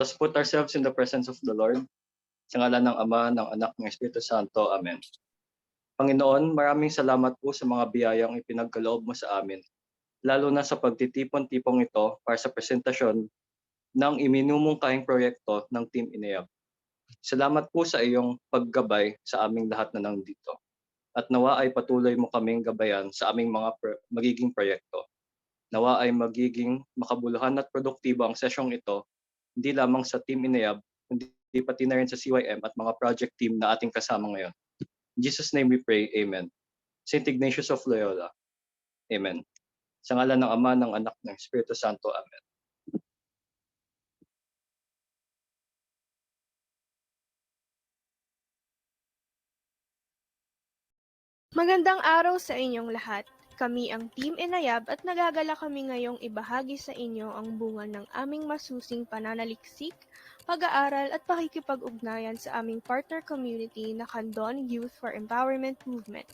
Let's put ourselves in the presence of the Lord. Sa ngalan ng Ama, ng Anak, ng Espiritu Santo. Amen. Panginoon, maraming salamat po sa mga biyayang ipinagkaloob mo sa amin, lalo na sa pagtitipon-tipong ito para sa presentasyon ng iminumungkahing proyekto ng Team Inayab. Salamat po sa iyong paggabay sa aming lahat na nandito. At nawa ay patuloy mo kaming gabayan sa aming mga magiging proyekto. Nawa ay magiging makabuluhan at produktibo ang sesyong ito, hindi lamang sa Team Inayab, kundi pati na rin sa CYM at mga project team na ating kasama ngayon. In Jesus' name we pray, Amen. Saint Ignatius of Loyola, Amen. Sa ngalan ng Ama, ng Anak, ng Espiritu Santo, Amen. Magandang araw sa inyong lahat. Kami ang Team Inayab at nagagala kami ngayong ibahagi sa inyo ang bunga ng aming masusing pananaliksik, pag-aaral at pakikipag-ugnayan sa aming partner community na Candon Youth for Empowerment Movement,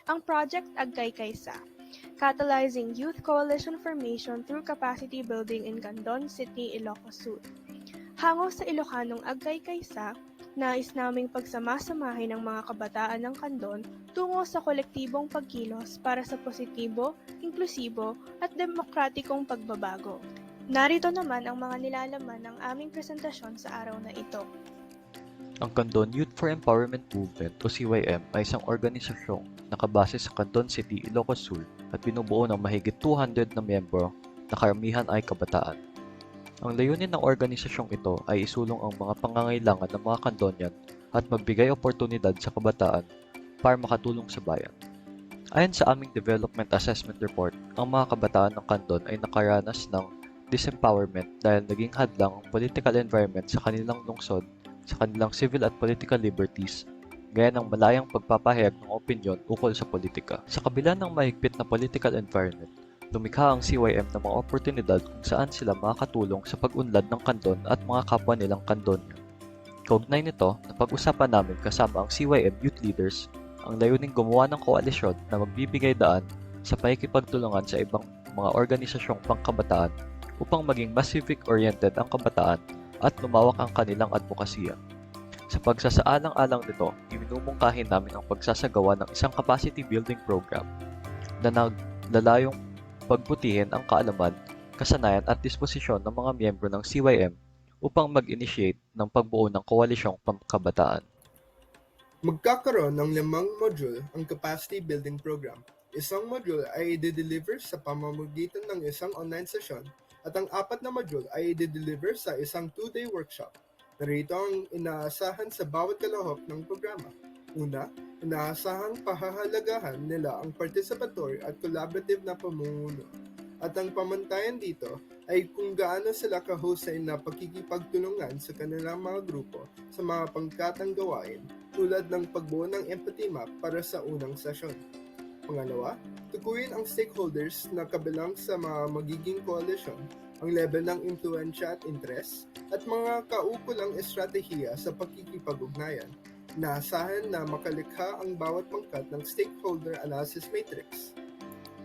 ang Project Agkay Kaysa, catalyzing youth coalition formation through capacity building in Candon City, Ilocos Sur. Hango sa Ilocanong Agkay Kaysa, nais naming pagsamasamahin ang mga kabataan ng Candon tungo sa kolektibong pagkilos para sa positibo, inklusibo at demokratikong pagbabago. Narito naman ang mga nilalaman ng aming presentasyon sa araw na ito. Ang Candon Youth for Empowerment Movement o CYM ay isang organisasyong nakabase sa Candon City, Ilocos Sur at binubuo ng mahigit 200 na miyembro na karamihan ay kabataan. Ang layunin ng organisasyong ito ay isulong ang mga pangangailangan ng mga Candonian at magbigay oportunidad sa kabataan para makatulong sa bayan. Ayon sa aming Development Assessment Report, ang mga kabataan ng Candon ay nakaranas ng disempowerment dahil naging hadlang ang political environment sa kanilang lungsod, sa kanilang civil at political liberties, gaya ng malayang pagpapahayag ng opinyon ukol sa politika. Sa kabila ng mahigpit na political environment, lumikha ang CYM ng mga oportunidad kung saan sila makakatulong sa pag-unlad ng Candon at mga kapwa nilang Candonian. Kaugnay nito, napag-usapan namin kasama ang CYM youth leaders ang layuning gumawa ng koalisyon na magbibigay daan sa pakikipagtulungan sa ibang mga organisasyong pangkabataan upang maging mas civic-oriented ang kabataan at lumawak ang kanilang advokasya. Sa pagsasaalang-alang nito, iminumungkahin namin ang pagsasagawa ng isang capacity building program na naglalayong pagbutihin ang kaalaman, kasanayan at disposisyon ng mga miyembro ng CYM upang mag-initiate ng pagbuo ng koalisyong pangkabataan. Magkakaroon ng 5 module ang Capacity Building Program. Isang module ay i-deliver sa pamamagitan ng isang online session at ang 4 na module ay i-deliver sa isang 2-day workshop. Narito ang inaasahan sa bawat kalahok ng programa. Una, inaasahang pahahalagahan nila ang participatory at collaborative na pamumuno. At ang pamantayan dito ay kung gaano sila kahusay na pakikipagtulungan sa kanilang mga grupo sa mga pangkatang gawain tulad ng pagbuo ng empathy map para sa unang sesyon. Pangalawa, tukuyin ang stakeholders na kabilang sa mga magiging koalisyon, ang level ng impluensya at interest, at mga kaukulang estratehiya sa pakikipag-ugnayan. Inaasahan na makalikha ang bawat pangkat ng stakeholder analysis matrix.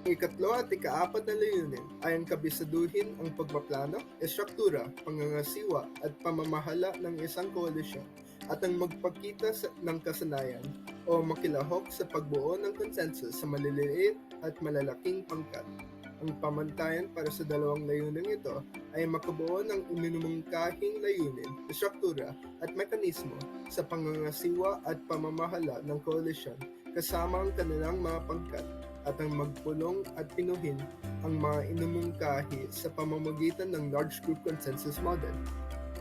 Ang ikatlo at ika-4 na layunin ay ang kabisaduhin ang pagpaplano, estruktura, pangangasiwa at pamamahala ng isang koalisyon at ang magpakita ng kasanayan o makilahok sa pagbuo ng konsensus sa maliliit at malalaking pangkat. Ang pamantayan para sa dalawang layuning ito ay makabuo ng iminumungkahing layunin, estruktura at mekanismo sa pangangasiwa at pamamahala ng koalisyon kasama ang kanilang mga pangkat at ang magpulong at pinuhin ang mga inumungkahi sa pamamagitan ng large group consensus model.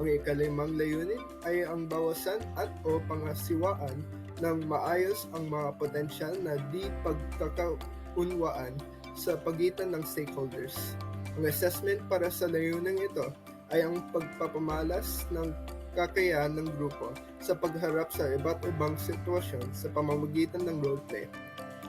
Ang ika-5 layunin ay ang bawasan at o pangasiwaan ng maayos ang mga potensyal na di pagkakaunwaan sa pagitan ng stakeholders. Ang assessment para sa layuning ito ay ang pagpapamalas ng kakayahan ng grupo sa pagharap sa iba't ibang sitwasyon sa pamamagitan ng roleplay.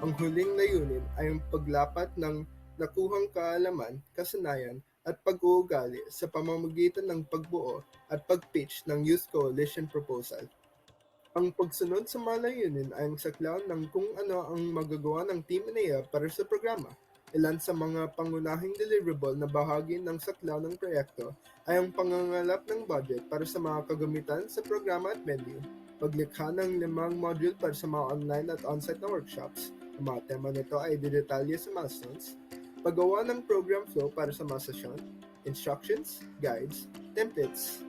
Ang huling layunin ay ang paglapat ng nakuhang kaalaman, kasanayan at pag-uugali sa pamamagitan ng pagbuo at pag-pitch ng Youth Coalition Proposal. Ang pagsunod sa mga layunin ay ang saklaw ng kung ano ang magagawa ng Team Inayab para sa programa. Ilan sa mga pangunahing deliverable na bahagi ng saklaw ng proyekto ay ang pangangalap ng budget para sa mga kagamitan sa programa at venue, paglikha ng 5 module para sa mga online at on-site na workshops, ang mga tema nito ay didetalye sa milestones, paggawa ng program flow para sa mga sesyon, instructions, guides, templates,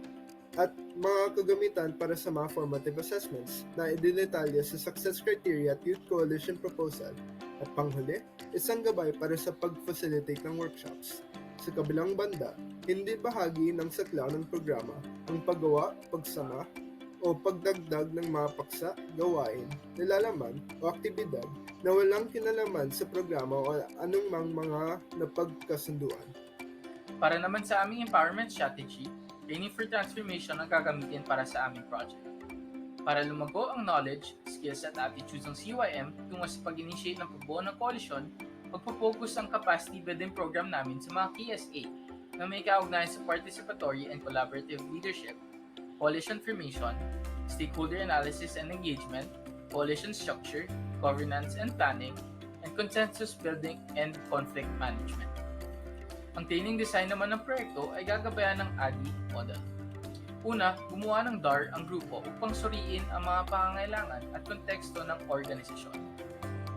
at mga kagamitan para sa mga formative assessments na ididetalye sa success criteria at youth coalition proposal. At panghuli, isang gabay para sa pag-facilitate ng workshops. Sa kabilang banda, hindi bahagi ng saklaw ng programa ang paggawa, pagsama, o pagdagdag ng mga paksa, gawain, nilalaman o aktibidad na walang kinalaman sa programa o anumang mga napagkasunduan. Para naman sa aming empowerment strategy, Training for Transformation ang gagamitin para sa aming project. Para lumago ang knowledge, skills at attitudes ng CYM tungo sa pag-initiate ng pagbuo ng coalition, magpo-focus ang capacity building program namin sa mga KSA na may kaugnayan sa participatory and collaborative leadership, coalition formation, stakeholder analysis and engagement, coalition structure, governance and planning, and consensus building and conflict management. Ang training design naman ng proyekto ay gagabayan ng ADI model. Una, gumawa ng DAR ang grupo upang suriin ang mga pangangailangan at konteksto ng organisasyon.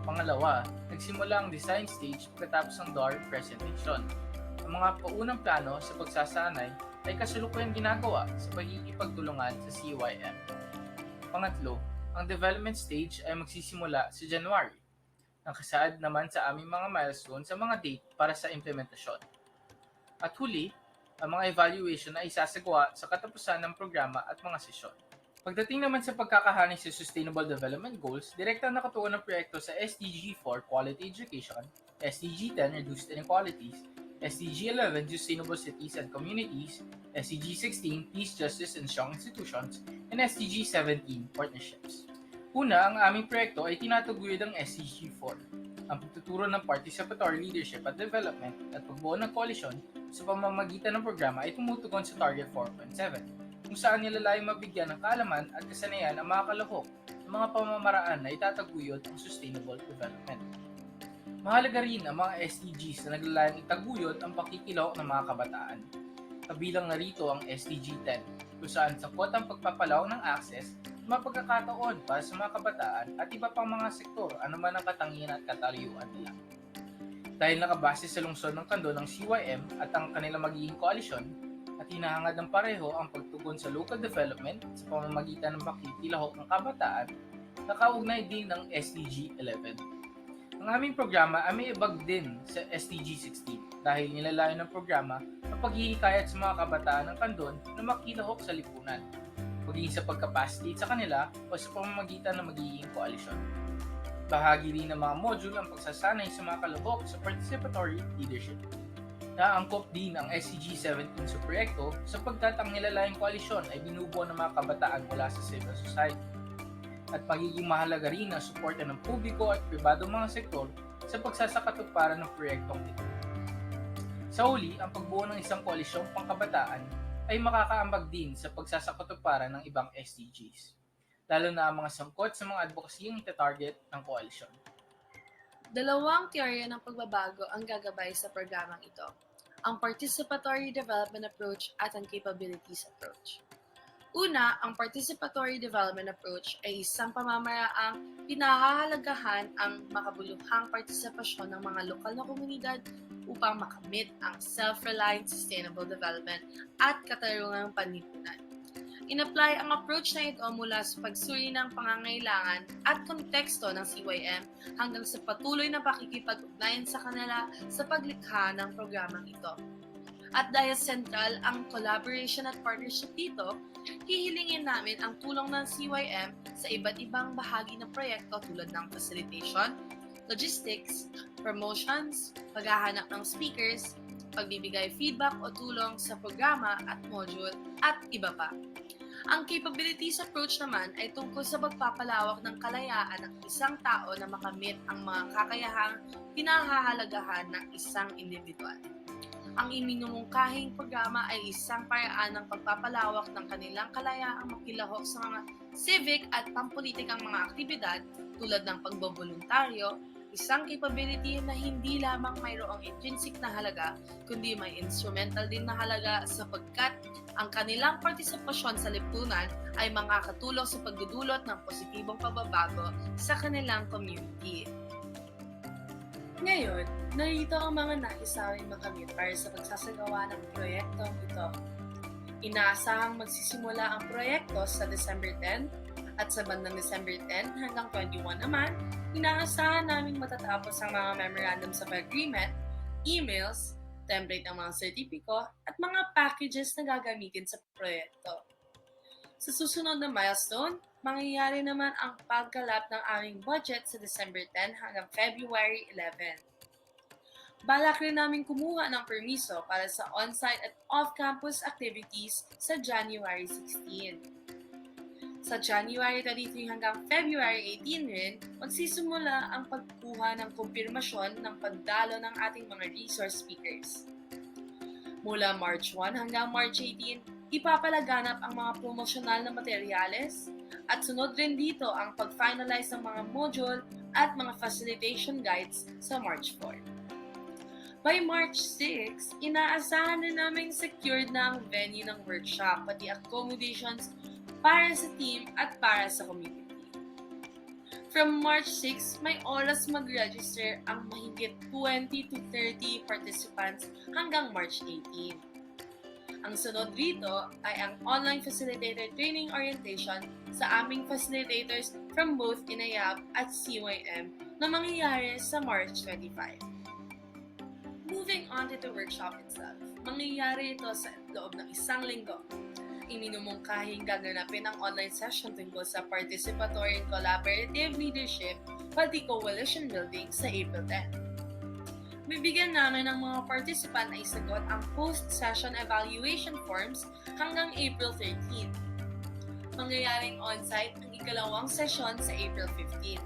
Pangalawa, nagsimula ang design stage pagkatapos ng DAR presentation. Ang mga paunang plano sa pagsasanay ay kasalukuyang ginagawa sa pagkikipagtulungan sa CYM. Pangatlo, ang development stage ay magsisimula sa January. Nakasaad naman sa aming mga milestone sa mga date para sa implementasyon. At huli, ang mga evaluation na isasagawa sa katapusan ng programa at mga sesyon. Pagdating naman sa pagkakahanay sa Sustainable Development Goals, direktang nakatuon ng proyekto sa SDG 4 Quality Education, SDG 10 Reduced Inequalities, SDG 11 Sustainable Cities and Communities, SDG 16 Peace, Justice, and Strong Institutions, and SDG 17 Partnerships. Una, ang aming proyekto ay tinataguyod ang SDG 4, ang pagtuturo ng participatory leadership at development at pagbuo ng koalisyon sa pamamagitan ng programa ay tumutugon sa Target 4.7, kung saan nilalayong mabigyan ng kaalaman at kasanayan ang mga kalahok ng mga pamamaraan na itataguyod ang sustainable development. Mahalaga rin ang mga SDGs na naglalayong itaguyod ang pakikilahok ng mga kabataan. Kabilang na rito ang SDG 10, kung saan sangkot ang pagpapalawak ng access mga pagkakataon para sa mga kabataan at iba pang mga sektor anuman ang katangian at kataluyuan nila. Dahil nakabase sa lungsod ng kando ng CYM at ang kanilang magiging koalisyon, at hinahangad ng pareho ang pagtugon sa local development sa pamamagitan ng pakikilahok ng kabataan, nakaugnay din ng SDG 11. Ang aming programa ay may ibag din sa SDG 16 dahil nilalayo ng programa ang paghihikayat sa mga kabataan ng kandon na makilahok sa lipunan, maging sa pagkapacitate sa kanila o sa pamamagitan ng magiging koalisyon. Bahagi rin ng mga module ang pagsasanay sa mga kalahok sa participatory leadership. Naangkop din ang SDG 17 sa proyekto sapagkat ang nilalayong koalisyon ay binubuo ng mga kabataan mula sa civil society. At magiging mahalaga rin ang suporta ng publiko at pribadong mga sektor sa pagsasakatuparan ng proyektong ito. Sa huli, ang pagbuo ng isang koalisyong pangkabataan ay makakaambag din sa pagsasakatuparan ng ibang SDGs, lalo na ang mga sangkot sa mga advokasiyang itatarget ng koalisyon. Dalawang teorya ng pagbabago ang gagabay sa programang ito, ang Participatory Development Approach at ang Capabilities Approach. Una, ang Participatory Development Approach ay isang pamamaraang pinahahalagahan ang makabuluhang partisipasyon ng mga lokal na komunidad upang makamit ang self-reliant sustainable development at katarungang panlipunan. In-apply ang approach na ito mula sa pagsuri ng pangangailangan at konteksto ng CYM hanggang sa patuloy na pakikipag-ugnayan sa kanila sa paglikha ng programang ito. At dahil central ang collaboration at partnership dito, hihilingin namin ang tulong ng CYM sa iba't ibang bahagi ng proyekto tulad ng facilitation, logistics, promotions, paghahanap ng speakers, pagbibigay feedback o tulong sa programa at module, at iba pa. Ang capabilities approach naman ay tungkol sa pagpapalawak ng kalayaan ng isang tao na makamit ang mga kakayahang pinahahalagahan ng isang individual. Ang iminumungkahing programa ay isang paraan ng pagpapalawak ng kanilang kalayaang makilahok sa mga civic at pampolitikang mga aktibidad tulad ng pagboboluntaryo, isang capability na hindi lamang mayroong intrinsic na halaga, kundi may instrumental din na halaga sapagkat ang kanilang partisipasyon sa lipunan ay makakatulong sa pagdudulot ng positibong pagbabago sa kanilang community. Ngayon, narito ang mga naisawing makamit para sa pagsasagawa ng proyektong ito. Inaasahang magsisimula ang proyekto sa December 10 at sa bandang December 10 hanggang 21 naman, inaasahan naming matatapos ang mga memorandums of agreement, emails, template ng mga sertipiko, at mga packages na gagamitin sa proyekto. Sa susunod na milestone, mangyayari naman ang pagkalap ng aming budget sa December 10 hanggang February 11. Balak rin namin kumuha ng permiso para sa on-site at off-campus activities sa January 16. Sa January 23 hanggang February 18 rin, magsisimula ang pagkuha ng kumpirmasyon ng pagdalo ng ating mga resource speakers. Mula March 1 hanggang March 18, ipapalaganap ang mga promosyonal na materyales at sunod rin dito ang pag-finalize ng mga module at mga facilitation guides sa March 4. By March 6, inaasahan na naming secured na ang venue ng workshop pati accommodations para sa team at para sa community. From March 6, may oras mag-register ang mahigit 20 to 30 participants hanggang March 18. Ang sunod rito ay ang online facilitator training orientation sa aming facilitators from both Inayab at CYM na mangyayari sa March 25. Moving on to the workshop itself, mangyayari ito sa loob ng isang linggo. Iminumungkahing gaganapin ang online session tungkol sa participatory and collaborative leadership pati coalition building sa April 10. Bibigyan namin ng mga participant na isagot ang post-session evaluation forms hanggang April 13. Mangyayaring on-site ang ikalawang session sa April 15.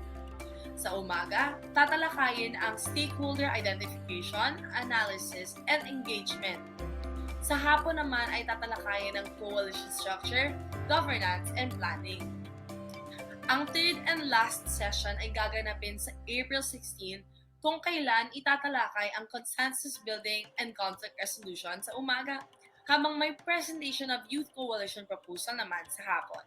Sa umaga, tatalakayin ang stakeholder identification, analysis, and engagement. Sa hapon naman ay tatalakayin ang coalition structure, governance, and planning. Ang third and last session ay gaganapin sa April 16 kung kailan itatalakay ang consensus building and conflict resolution sa umaga, habang may presentation of youth coalition proposal naman sa hapon.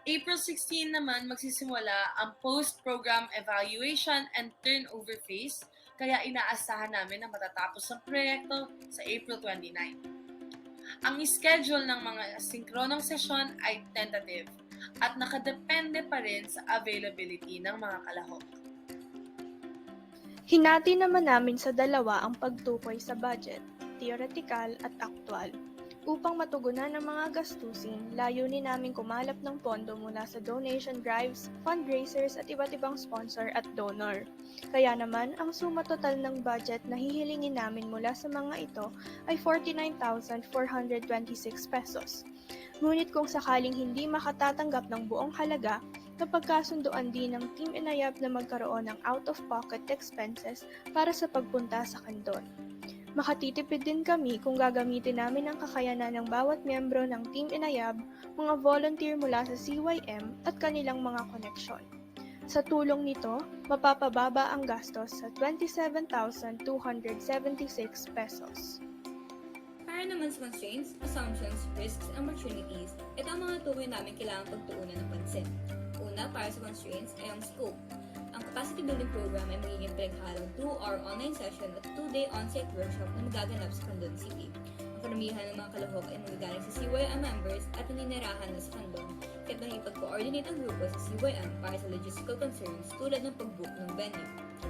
April 16 naman magsisimula ang post-program evaluation and turnover phase, kaya inaasahan namin na matatapos ang proyekto sa April 29. Ang schedule ng mga sinkronong sesyon ay tentative at nakadepende pa rin sa availability ng mga kalahok. Hinati naman namin sa dalawa ang pagtukoy sa budget, theoretical at actual. Upang matugunan ang mga gastusin, layunin namin kumalap ng pondo mula sa donation drives, fundraisers at iba't ibang sponsor at donor. Kaya naman, ang suma total ng budget na hihilingin namin mula sa mga ito ay 49,426 pesos. Ngunit kung sakaling hindi makatatanggap ng buong halaga, napagkasunduan din ng Team Inayab na magkaroon ng out-of-pocket expenses para sa pagpunta sa kandon. Makatitipid din kami kung gagamitin namin ang kakayanan ng bawat miyembro ng Team Inayab, mga volunteer mula sa CYM at kanilang mga koneksyon. Sa tulong nito, mapapababa ang gastos sa 27,276 pesos. Para naman sa constraints, assumptions, risks, and opportunities, ito ang mga tukoy namin kailangang pagtuunan ng pansin. Una, para sa constraints ay ang scope. Ang capacity building program ay magiging pinaghalong 2-hour online session at 2-day on-site workshop na magaganap sa Candon City. Ang karamihan ng mga kalahok ay magagaling sa CYM members at naninirahan na sa Candon, kaya't makipag-coordinate ang grupo sa CYM para sa logistical concerns tulad ng pag-book ng venue.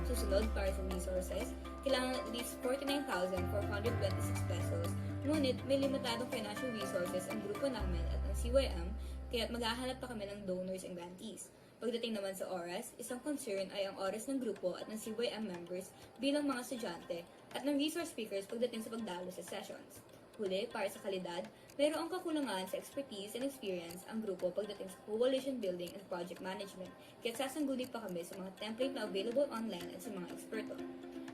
Susunod, para sa resources, kailangan at least 49,426 pesos, ngunit may limitadong financial resources ang grupo namin at ang CYM, kaya't maghahanap pa kami ng donors and grantees. Pagdating naman sa oras, isang concern ay ang oras ng grupo at ng CYM members bilang mga estudyante at ng resource speakers pagdating sa pagdalo sa sessions. Huli, para sa kalidad, mayroong kakulangan sa expertise and experience ang grupo pagdating sa coalition building and project management, kaya't sasangguni pa kami sa mga template na available online at sa mga eksperto.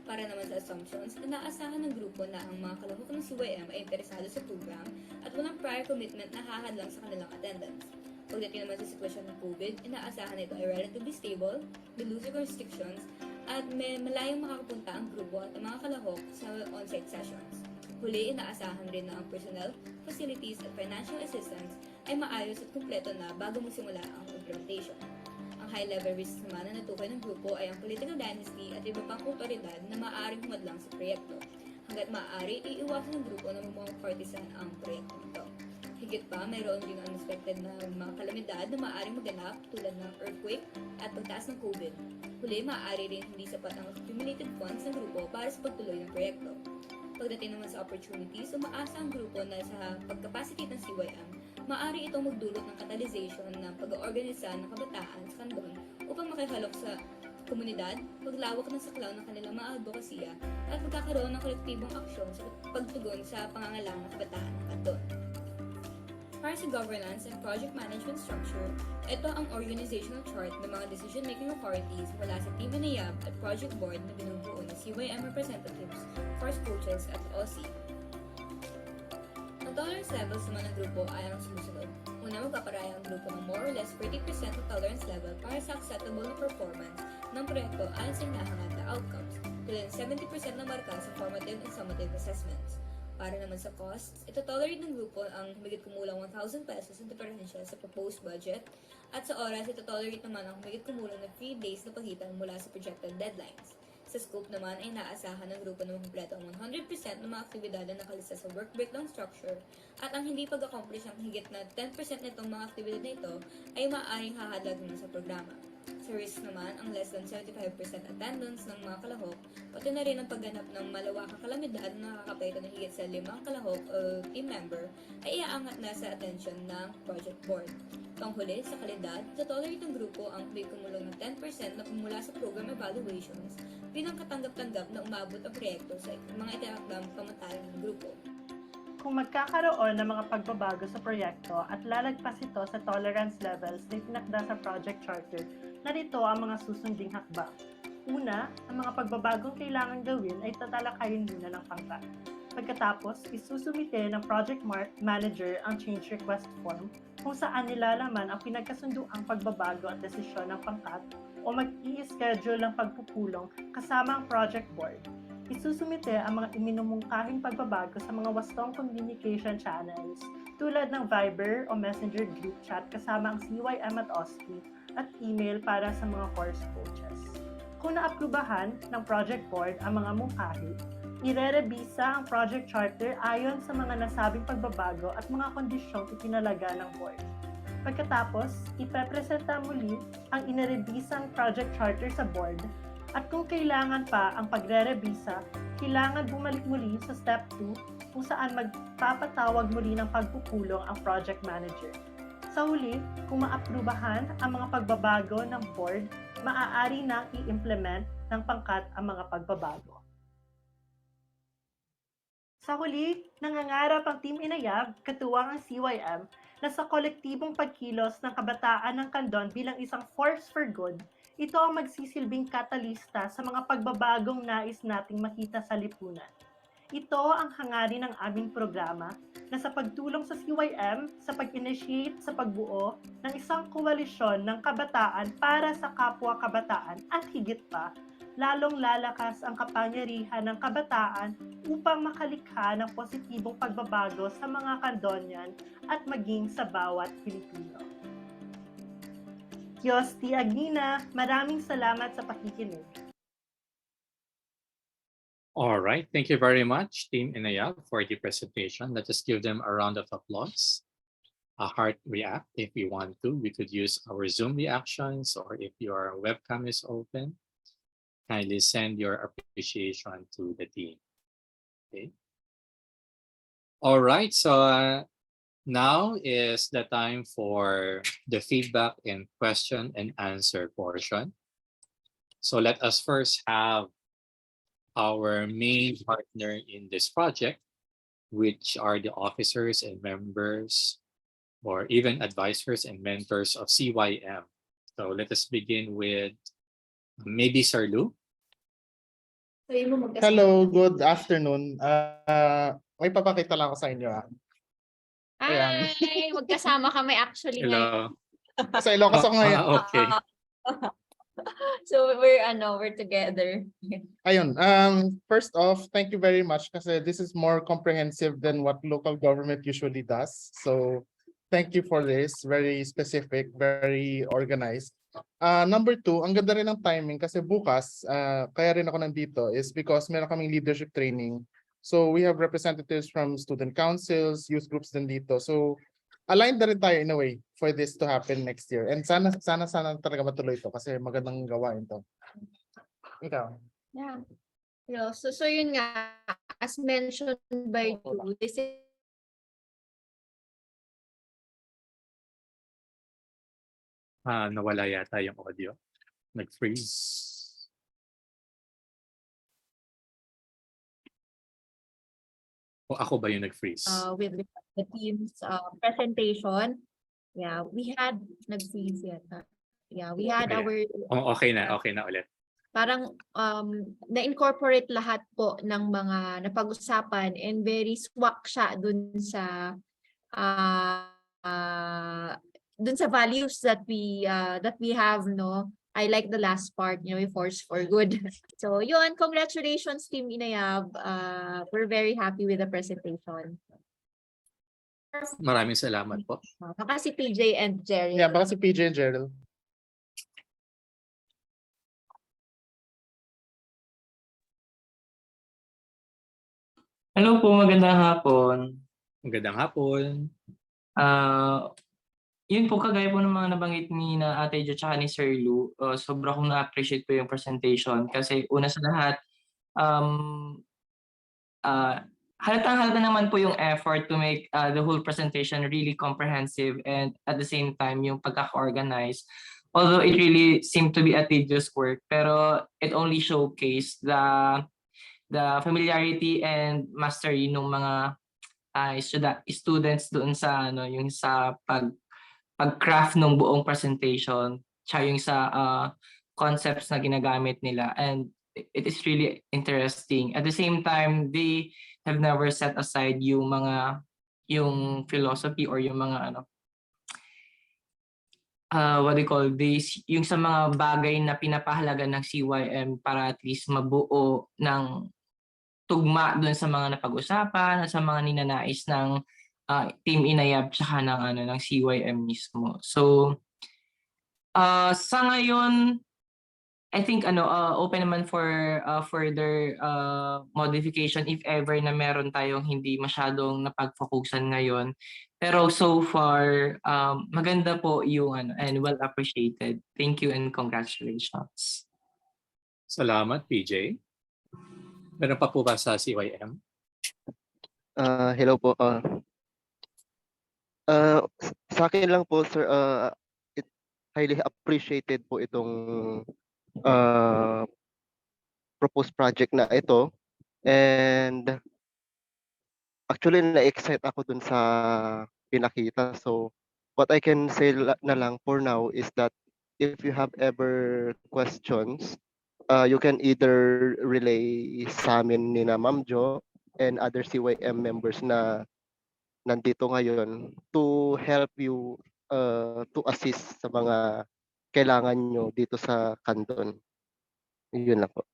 Para naman sa assumptions, inaasahan ng grupo na ang mga kalahok ng CYM ay interesado sa program at walang prior commitment na hahadlang sa kanilang attendance. Pagdating naman sa sitwasyon ng COVID, inaasahan nito ay relatively stable, with looser restrictions, at may malayong makakapunta ang grupo at ang mga kalahok sa on-site sessions. Huli, inaasahan rin na ang personnel, facilities at financial assistance ay maayos at kumpleto na bago magsimula ang implementation. Ang high-level risks naman na natukoy ng grupo ay ang political dynasty at iba pang otoridad na maaaring humadlang sa proyekto. Hanggat maaari, iiwasan ng grupo na mukhang partisan ang proyekto nito. Higit pa, mayroon din unexpected na mga kalamidad na maaaring maganap tulad ng earthquake at pagtaas ng COVID. Huli, maaari rin hindi sapat ang accumulated funds ng grupo para sa pagtuloy ng proyekto. Pagdating naman sa opportunities, umaasa ang grupo na sa pagcapacitate ng CYM, maaari itong magdulot ng catalyzation ng pag-oorganisa ng kabataan sa kandon upang makihalok sa komunidad, paglawak ng saklaw ng kanilang mga advokasya at magkakaroon ng kolektibong aksyon sa pagtugon sa pangangailangan ng kabataan ng kandon. Para sa governance and project management structure, ito ang organizational chart ng mga decision-making authorities mula sa Team Inayab at Project Board na binubuo ng CYM representatives, force coaches at OC. Ang tolerance levels naman ng grupo ay ang sumusunod. Una, magpaparaya ang grupo ng more or less 30% ng tolerance level para sa acceptable na performance ng proyekto ayon sa hinahangad na outcomes, tulad ng 70% na marka sa formative and summative assessments. Para naman sa costs, ito tolerate ng grupo ang humigit kumulang 1,000 pesos na differential sa proposed budget at sa oras, ito tolerate naman ang humigit kumulang na 3 days na pagitan mula sa projected deadlines. Sa scope naman ay naasahan ng grupo na makumpleto ang 100% ng mga aktibidad na nakalista sa work breakdown structure at ang hindi pag-accomplish ng higit na 10% nitong mga aktibidad na ito ay maaaring hahadlag na sa programa. Sa risk naman, ang less than 75% attendance ng mga kalahok, pati na rin ang pagganap ng malawakang kalamidad na nakakapekto ng higit sa 5 kalahok o team member ay iaangat na sa atensyon ng project board. Panghuli, sa kalidad, tolerate ng grupo ang may kumulong ng 10% na pumula sa program evaluations bilang katanggap-tanggap na umabot ang proyekto sa mga itinakdang pamantayan ng grupo. Kung magkakaroon ng mga pagbabago sa proyekto at lalagpas ito sa tolerance levels na itinakda sa project charter, narito ang mga susunding hakbang. Una, ang mga pagbabagong kailangan gawin ay tatalakayin muna ng pangkat. Pagkatapos, isusumite ng project manager ang change request form kung saan nilalaman ang pinagkasunduang pagbabago at desisyon ng pangkat o mag-i-schedule ng pagpupulong kasama ang project board. Isusumite ang mga iminumungkahing pagbabago sa mga wastong communication channels tulad ng Viber o Messenger group chat kasama ang CYM at OSCE at email para sa mga course coaches. Kung naaprubahan ng project board ang mga mungkahi, irerebisa ang project charter ayon sa mga nasabing pagbabago at mga kondisyong itinalaga ng board. Pagkatapos, ipepresenta muli ang inirebisang project charter sa board at kung kailangan pa ang pagre-rebisa, kailangan bumalik muli sa step 2 kung saan magpapatawag muli ng pagpupulong ang project manager. Sa huli, kung maaprubahan ang mga pagbabago ng board, maaari na i-implement ng pangkat ang mga pagbabago. Sa huli, nangangarap ang Team Inayab, katuwang ang CYM, na sa kolektibong pagkilos ng kabataan ng Kandon bilang isang force for good, ito ang magsisilbing katalista sa mga pagbabagong nais nating makita sa lipunan. Ito ang hangarin ng aming programa na sa pagtulong sa CYM sa pag-initiate sa pagbuo ng isang koalisyon ng kabataan para sa kapwa kabataan at higit pa, lalong lalakas ang kapangyarihan ng kabataan upang makalikha ng positibong pagbabago sa mga Kandonian at maging sa bawat Pilipino. Diyos ti Agnina, maraming salamat sa pakikinig. All right, thank you very much, Team Inayab, for the presentation. Let us give them a round of applause. A heart react if we want to. We could use our Zoom reactions, or if your webcam is open, kindly send your appreciation to the team. Okay. All right, so now is the time for the feedback and question and answer portion. So let us first have our main partner in this project, which are the officers and members, or even advisors and mentors of CYM. So let us begin with maybe Sir Lou. Hello, good afternoon. May papakita lang ako sa inyo. Ayan. Ay, magkasama kami actually ngayon. Hello. Sa Ilocos ako ngayon. Okay. So we're together. Ayun, first off, thank you very much kasi this is more comprehensive than what local government usually does. So thank you for this, very specific, very organized. Number two, ang ganda rin ng timing kasi bukas, kaya rin ako nandito is because meron kaming leadership training. So we have representatives from student councils, youth groups din dito. So aligned na rin tayo in a way for this to happen next year. And sana talaga matuloy ito kasi magandang gawain to. Ikaw. Yeah. So yun nga, as mentioned by you, this is Nawala yata yung audio. Nag-freeze. O ako ba yung nag-freeze? with the team's presentation. Yeah, we had nag-freeze yata. Yeah, we had Ayan. our Okay na ulit. parang na-incorporate lahat po ng mga napag-usapan and very swak siya dun sa values that we have, no. I like the last part, we force for good. So yun, congratulations Team Inayab. We're very happy with the presentation. Maraming salamat po. Baka si PJ and Jerry. Yeah, baka si PJ and Gerald. Hello po, magandang hapon. Magandang hapon. Yun po, kagaya po ng mga nabanggit ni na Ate Jo tsaka ni Sir Lou, sobra kong na-appreciate po yung presentation kasi una sa lahat, halatang-halata naman po yung effort to make the whole presentation really comprehensive and at the same time yung pagkaka-organize. Although it really seemed to be a tedious work, pero it only showcased the familiarity and mastery ng mga students doon sa yung sa pag-craft ng buong presentation, tsaka yung sa concepts na ginagamit nila, and it is really interesting. At the same time, they have never set aside yung philosophy or yung mga what do you call this, yung sa mga bagay na pinapahalaga ng CYM para at least mabuo ng tugma doon sa mga napag-usapan at sa mga ninanais ng Team Inayab tsaka ng CYM mismo. So sa ngayon, I think open naman for further modification if ever na meron tayong hindi masyadong napag-focusan ngayon. Pero so far, maganda po yung and well appreciated. Thank you and congratulations. Salamat, PJ. Meron pa po ba sa CYM? Hello po. Sa akin lang po, sir, highly appreciated po itong proposed project na ito. And actually, na-excite ako dun sa pinakita. So, what I can say na lang for now is that if you have ever questions, you can either relay sa amin ni na Ma'am Jo and other CYM members na nandito ngayon to help you to assist sa mga kailangan nyo dito sa Canton. Yun lang po.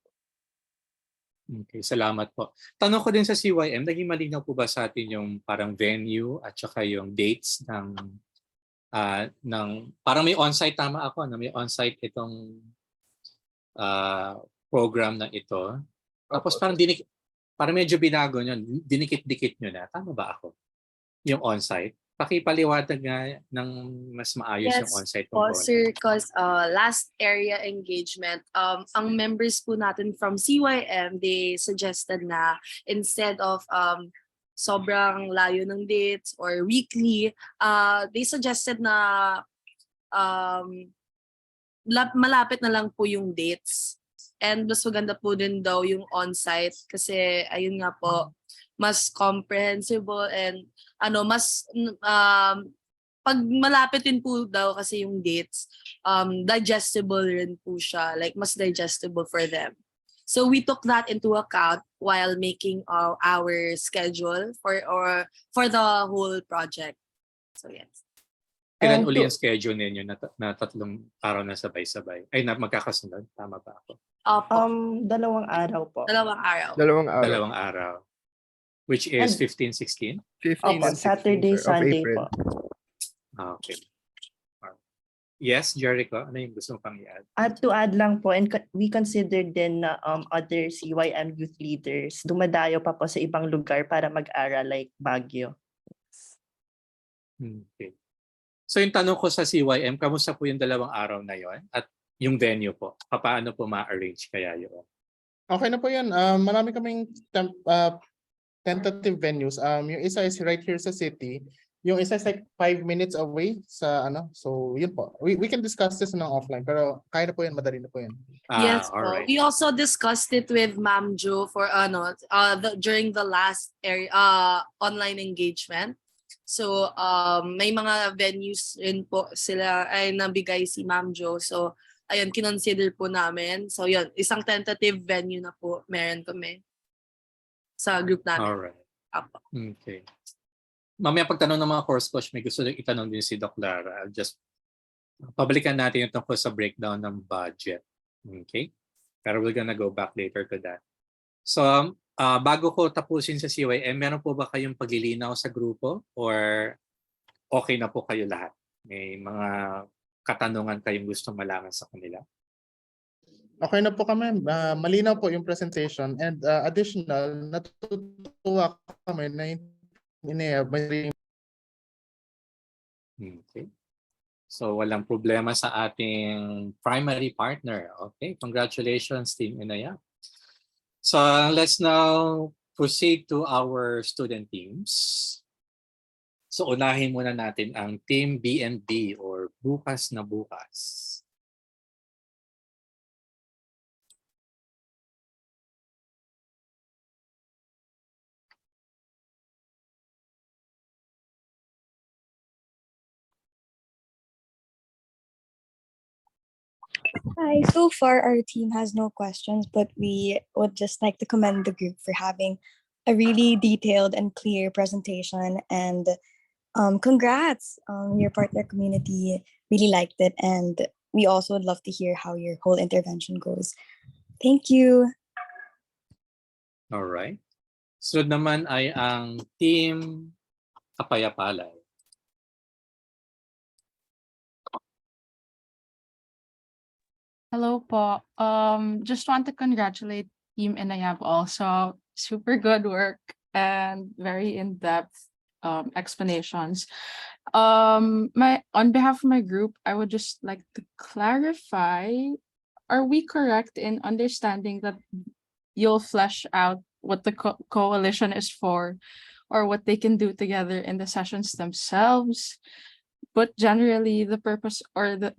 Okay, salamat po. Tanong ko din sa CYM, naging malinaw po ba sa atin yung parang venue at saka yung dates ng parang may on-site, tama ako, may on-site itong program na ito. Tapos parang medyo binago nyo, dinikit-dikit nyo na. Tama ba ako? Yung on-site? Pakipaliwanag nga ng mas maayos yung on-site component. Yes, sir, because last area engagement, ang members po natin from CYM, they suggested na instead of sobrang layo ng dates or weekly, they suggested na malapit na lang po yung dates. And mas maganda po din daw yung on-site kasi ayun nga po, mas comprehensible and mas pag malapit din po daw kasi yung dates, digestible rin po siya, like mas digestible for them. So we took that into account while making our schedule for the whole project. So yes. Kailan uli yung schedule ninyo na 3 araw na sabay-sabay? Ay, na magkakasunod? Tama ba ako? Opo, 2 araw po. 2 araw. Dalawang araw. 2 araw. Which is And- 15, 16? 15 Opo, and 16, Saturday, sir, of Sunday April. po. Okay. Yes, Jericho, ano yung gusto mo pang i-add? At to add lang po, and we considered din na other CYM youth leaders dumadayo pa po sa ibang lugar para mag-aral like Baguio. Okay. So yung tanong ko sa CYM, kamusta po yung 2 araw na yon? At yung venue po, paano po ma-arrange kaya yun? Okay na po yan. Marami kaming tentative venues. Yung isa is right here sa city. Yung isa is like 5 minutes away sa ano. So yun po. We can discuss this ng offline. Pero kaya na po yan. Madali na po yan. Yes po. Alright. We also discussed it with Ma'am Jo for during the last online engagement. So may mga venues rin po sila ay nabigay si Ma'am Jo. So ayun, kinonsider po namin. So yun, isang tentative venue na po meron kami sa group namin. Alright. Apo. Okay. Mamaya pagtanong ng mga course coach, may gusto nang itanong din si Doc Lara. I'll just pabalikan natin yung tungkol sa breakdown ng budget. Okay? Pero we're gonna go back later to that. So, bago ko tapusin sa CYM, meron po ba kayong paglilinaw sa grupo? Or okay na po kayo lahat? May mga katanungan kayong gusto malaman sa kanila? Okay na po kami. Malinaw po yung presentation. And additional, natutuwa kami na Inayab may Okay. So walang problema sa ating primary partner. Okay, congratulations Team Inayab. So let's now proceed to our student teams. So unahin muna natin ang Team B&B or Bukas na Bukas. Hi, so far our team has no questions, but we would just like to commend the group for having a really detailed and clear presentation. And congrats! Your partner community really liked it, and we also would love to hear how your whole intervention goes. Thank you. All right. So naman ay ang Team Kapayapalay. Hello po. Just want to congratulate Team Inayab also. Super good work and very in-depth explanations. On behalf of my group, I would just like to clarify, are we correct in understanding that you'll flesh out what the coalition is for or what they can do together in the sessions themselves? But generally, the purpose or the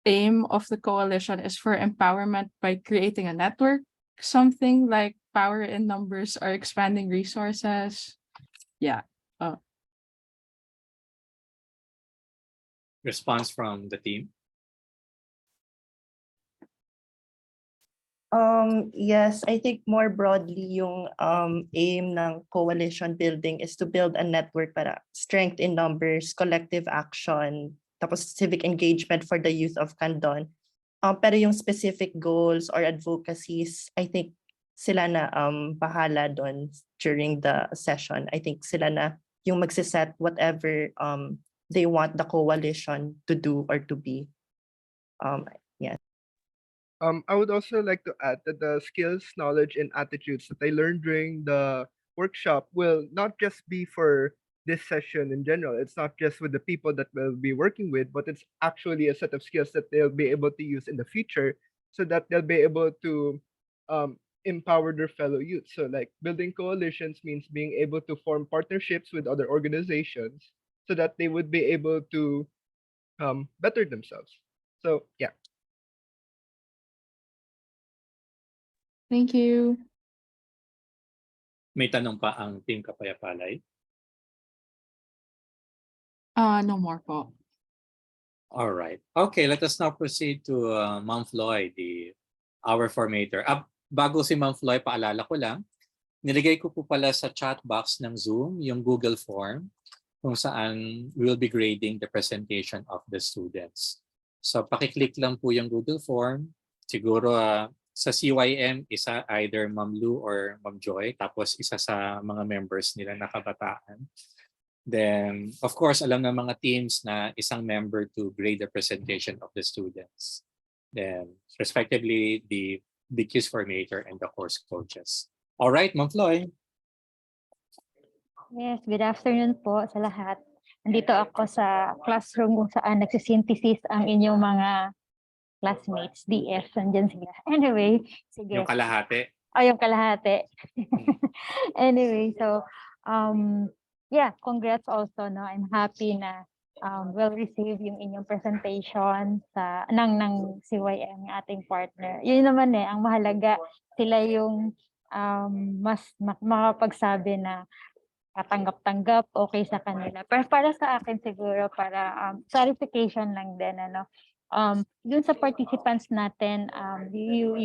aim of the coalition is for empowerment by creating a network, something like power in numbers or expanding resources. Yeah. Response from the team. Yes, I think more broadly yung aim ng coalition building is to build a network para strength in numbers, collective action, tapos civic engagement for the youth of Candon. Pero yung specific goals or advocacies, I think sila na bahala doon during the session. I think sila na yung magsiset whatever they want the coalition to do or to be. Yeah. I would also like to add that the skills, knowledge, and attitudes that I learned during the workshop will not just be for this session in general. It's not just with the people that we'll be working with, but it's actually a set of skills that they'll be able to use in the future so that they'll be able to empower their fellow youth. So like building coalitions means being able to form partnerships with other organizations so that they would be able to better themselves. So yeah. Thank you. May tanong pa ang Team Kapayapalay. No more po. All right. Okay, let us now proceed to Ma'am Floy, our formator. Bago si Ma'am Floy, paalala ko lang, nilagay ko po pala sa chat box ng Zoom yung Google form kung saan we will be grading the presentation of the students. So pakiclick lang po yung Google form. Siguro sa CYM, isa either Ma'am Lou or Ma'am Joy, tapos isa sa mga members nila na kabataan. Then, of course, alam ng mga teams na isang member to grade the presentation of the students. Then, respectively, the quiz coordinator and the course coaches. All right, Ma'am Floy. Yes, good afternoon po sa lahat. Nandito ako sa classroom kung saan nagsisynthesis ang inyong mga classmates, DS, nandyan sila. Anyway, sige. Yung kalahati. Yung kalahati. Anyway, so, yeah, congrats also, no? I'm happy na we'll receive yung inyong presentation sa ng CYM, yung ating partner. Yun naman ang mahalaga, sila yung mas makapagsabi na katanggap-tanggap, okay sa kanila. Pero para sa akin siguro, para clarification lang din, yun sa participants natin, hindi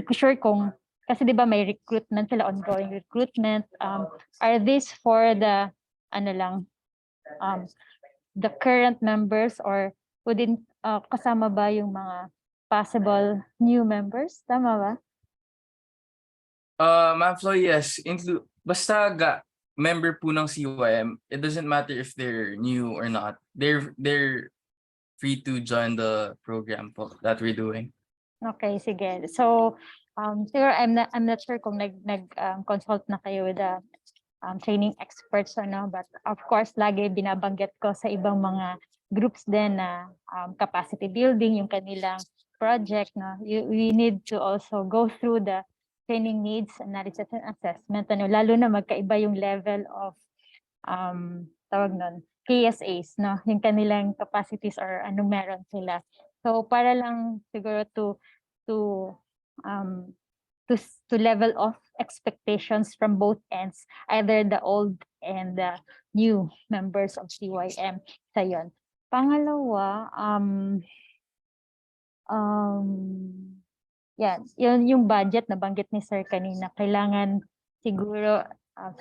ko sure kung, kasi di ba may recruitment sila, ongoing recruitment, are these for the, the current members or kasama ba yung mga possible new members? Tama ba? Ma'am Flo, yes. Basta member po ng CYM, it doesn't matter if they're new or not. They're free to join the program po that we're doing. Okay, sige. So, siguro I'm not sure kung consult na kayo with the training experts but of course lagi binabanggit ko sa ibang mga groups din na capacity building yung kanilang project, no. We need to also go through the training needs analysis and assessment, lalo na magkaiba yung level of tawag nun, KSAs, no, yung kanilang capacities or anong meron sila. So para lang siguro to level off expectations from both ends, either the old and the new members of CYM. Sa yon. Pangalawa, yan, yun yung budget na banggit ni Sir kanina. Kailangan siguro,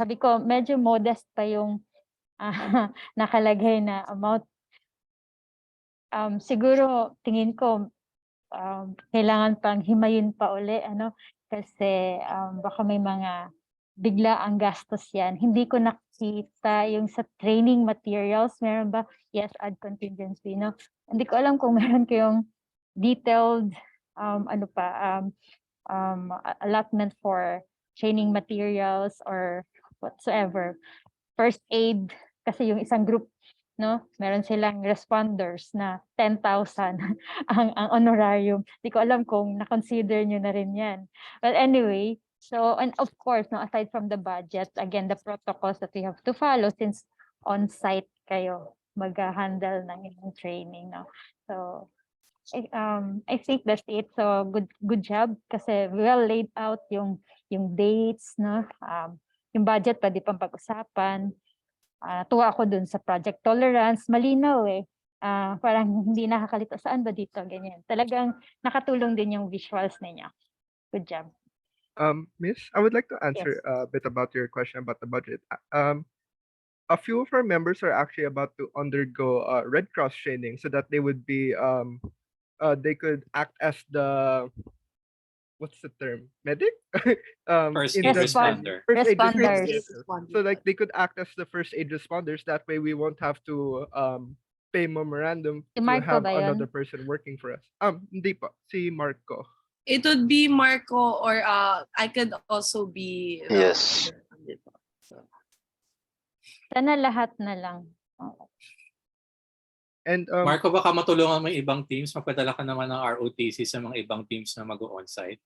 sabi ko, medyo modest pa yung nakalagay na amount. Siguro, tingin ko, kailangan pang himayin pa uli, kasi baka may mga bigla ang gastos yan. Hindi ko nakita yung sa training materials. Meron ba? Yes, add contingency, no? Hindi ko alam kung meron kayong detailed allotment for training materials or whatsoever. First aid, kasi yung isang group, no, meron silang responders na 10,000 ang honorarium. Hindi ko alam kung na-consider nyo na rin yan. But anyway, so, and of course, no, aside from the budget, again, the protocols that we have to follow since on-site kayo mag-handle ng inyong training, no. So, I think that's it. So good job kasi well laid out yung dates, no. Yung budget pwede pang pag-usapan. Tuwa ako dun sa project tolerance, malinaw parang hindi nakakalito saan ba dito ganyan. Talagang nakatulong din yung visuals ninyo. Good job. Miss, I would like to answer a bit about your question about the budget. A few of our members are actually about to undergo Red Cross training so that they would be they could act as the, what's the term, medic? First aid responder. First aid Responders. responders. So like they could act as the first aid responders. That way we won't have to pay memorandum Si to Marco have ba yun? another person working for us. Hindi pa, si Marco. It would be Marco or I could also be. Yes. Sana lahat na lang. And Marco, baka matulungan mo yung ibang teams, magpadala ka naman ng ROTC sa mga ibang teams na mag-o-onsite.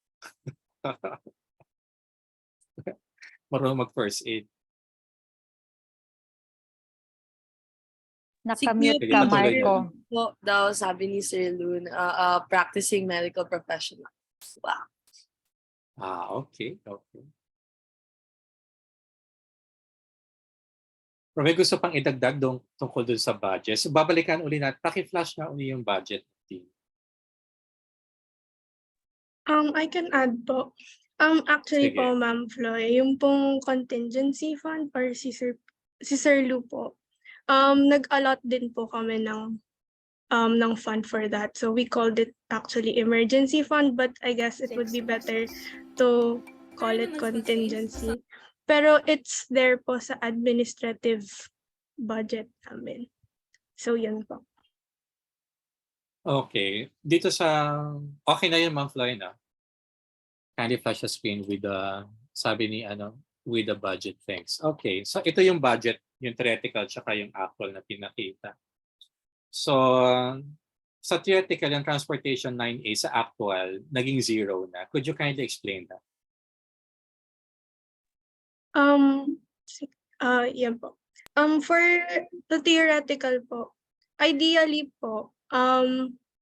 Marunong mag-first aid. Nakamute Sige, ka, patuloy Marco. Po daw sabi ni Sir Loon, practicing medical professional. Wow. Okay. Pero may gusto pang idagdag tungkol dun sa budget. So babalikan uli natin. Paki-flash na uli yung budget team. I can add po. Actually Sige. po, Ma'am Floy, yung pong contingency fund or si Sir si Sir Lou po, nag-allot din po kami ng fund for that. So we called it actually emergency fund, but I guess it would be better to call it contingency. Pero it's there po sa administrative budget namin. So yun po. Okay. Dito sa, okay na yun, Ma'am Floyna. Kindly flash the screen with the, sabi ni with the budget things. Okay. So ito yung budget, yung theoretical, tsaka yung actual na pinakita. So, sa theoretical, yung transportation 9A sa actual, naging 0 na. Could you kindly explain that? Yan po. For the theoretical po, ideally po,